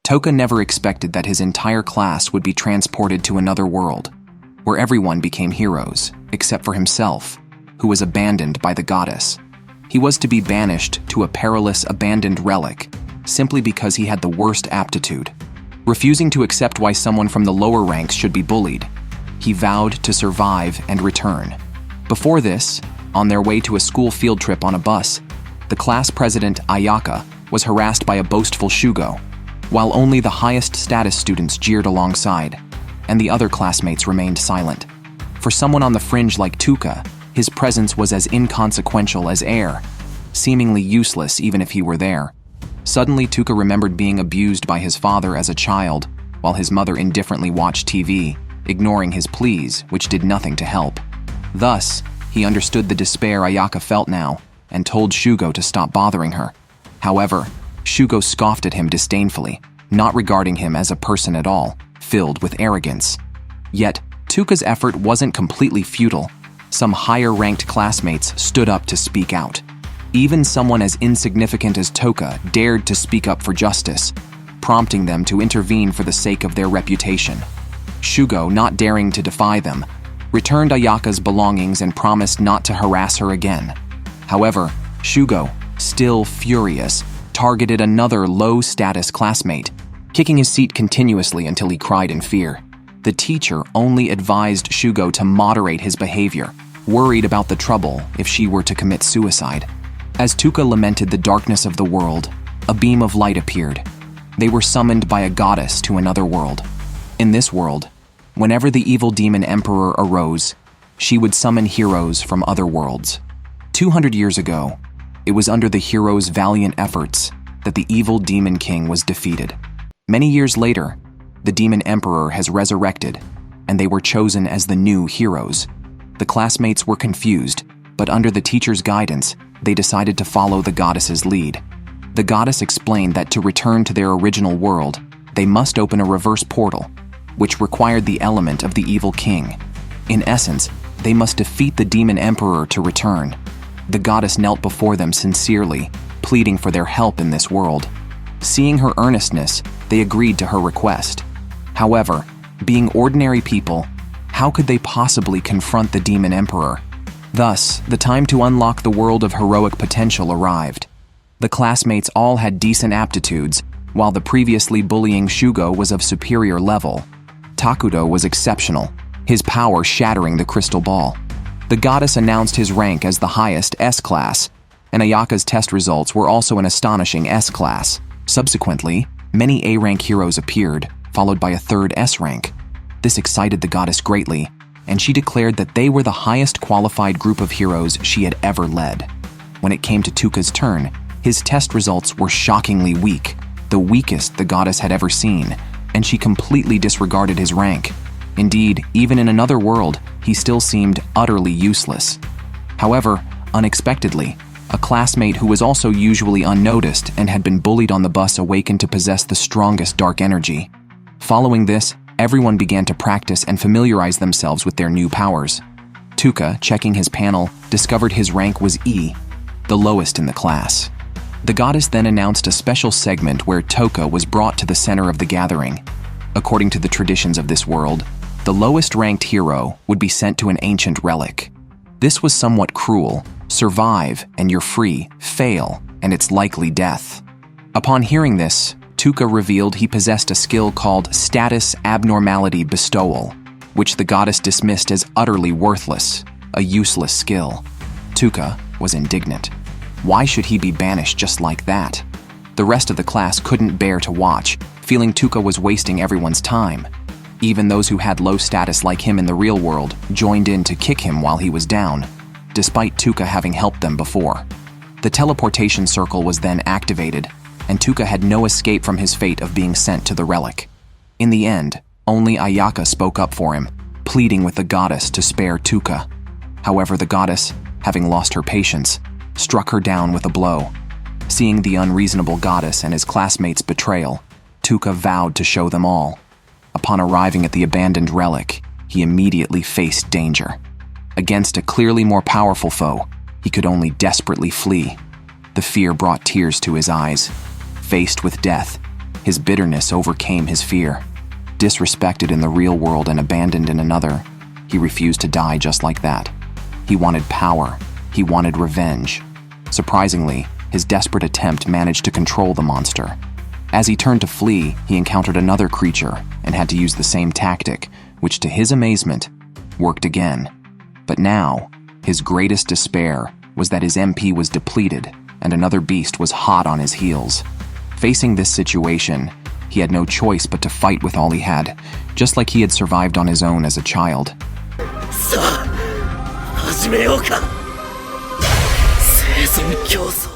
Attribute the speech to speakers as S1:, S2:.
S1: Touka never expected that his entire class would be transported to another world, where everyone became heroes, except for himself, who was abandoned by the goddess. He was to be banished to a perilous abandoned relic, simply because he had the worst aptitude. Refusing to accept why someone from the lower ranks should be bullied, he vowed to survive and return. Before this, on their way to a school field trip on a bus, the class president, Ayaka, was harassed by a boastful Shugo, while only the highest status students jeered alongside, and the other classmates remained silent. For someone on the fringe like Touka, his presence was as inconsequential as air, seemingly useless even if he were there. Suddenly, Touka remembered being abused by his father as a child, while his mother indifferently watched TV, ignoring his pleas, which did nothing to help. Thus, he understood the despair Ayaka felt now, and told Shugo to stop bothering her. However, Shugo scoffed at him disdainfully, not regarding him as a person at all, filled with arrogance. Yet, Touka's effort wasn't completely futile. Some higher-ranked classmates stood up to speak out. Even someone as insignificant as Touka dared to speak up for justice, prompting them to intervene for the sake of their reputation. Shugo, not daring to defy them, returned Ayaka's belongings and promised not to harass her again. However, Shugo, still furious, targeted another low-status classmate, kicking his seat continuously until he cried in fear. The teacher only advised Shugo to moderate his behavior, worried about the trouble if she were to commit suicide. As Touka lamented the darkness of the world, a beam of light appeared. They were summoned by a goddess to another world. In this world, whenever the evil demon emperor arose, she would summon heroes from other worlds. 200 years ago, it was under the heroes' valiant efforts that the evil demon king was defeated. Many years later, the demon emperor has resurrected, and they were chosen as the new heroes. The classmates were confused, but under the teacher's guidance, they decided to follow the goddess's lead. The goddess explained that to return to their original world, they must open a reverse portal, which required the element of the evil king. In essence, they must defeat the demon emperor to return. The goddess knelt before them sincerely, pleading for their help in this world. Seeing her earnestness, they agreed to her request. However, being ordinary people, how could they possibly confront the demon emperor? Thus, the time to unlock the world of heroic potential arrived. The classmates all had decent aptitudes, while the previously bullying Shugo was of superior level. Takudo was exceptional, his power shattering the crystal ball. The goddess announced his rank as the highest S-class, and Ayaka's test results were also an astonishing S-class. Subsequently, many A-rank heroes appeared, followed by a third S-rank. This excited the goddess greatly, and she declared that they were the highest qualified group of heroes she had ever led. When it came to Touka's turn, his test results were shockingly weak, the weakest the goddess had ever seen, and she completely disregarded his rank. Indeed, even in another world, he still seemed utterly useless. However, unexpectedly, a classmate who was also usually unnoticed and had been bullied on the bus awakened to possess the strongest dark energy. Following this, everyone began to practice and familiarize themselves with their new powers. Touka, checking his panel, discovered his rank was E, the lowest in the class. The goddess then announced a special segment where Touka was brought to the center of the gathering. According to the traditions of this world, the lowest-ranked hero would be sent to an ancient relic. This was somewhat cruel. Survive, and you're free. Fail, and it's likely death. Upon hearing this, Touka revealed he possessed a skill called Status Abnormality Bestowal, which the goddess dismissed as utterly worthless, a useless skill. Touka was indignant. Why should he be banished just like that? The rest of the class couldn't bear to watch, feeling Touka was wasting everyone's time. Even those who had low status like him in the real world joined in to kick him while he was down, despite Touka having helped them before. The teleportation circle was then activated, and Touka had no escape from his fate of being sent to the relic. In the end, only Ayaka spoke up for him, pleading with the goddess to spare Touka. However, the goddess, having lost her patience, struck her down with a blow. Seeing the unreasonable goddess and his classmates' betrayal, Touka vowed to show them all. Upon arriving at the abandoned relic, he immediately faced danger. Against a clearly more powerful foe, he could only desperately flee. The fear brought tears to his eyes. Faced with death, His bitterness overcame his fear. Disrespected in the real world and abandoned in another, he refused to die just like that. He wanted power. He wanted revenge. Surprisingly, his desperate attempt managed to control the monster. As he turned to flee, he encountered another creature and had to use the same tactic, which to his amazement, worked again. But now, his greatest despair was that his MP was depleted and another beast was hot on his heels. Facing this situation, he had no choice but to fight with all he had, just like he had survived on his own as a child.
S2: さあ、始めようか。生存競争。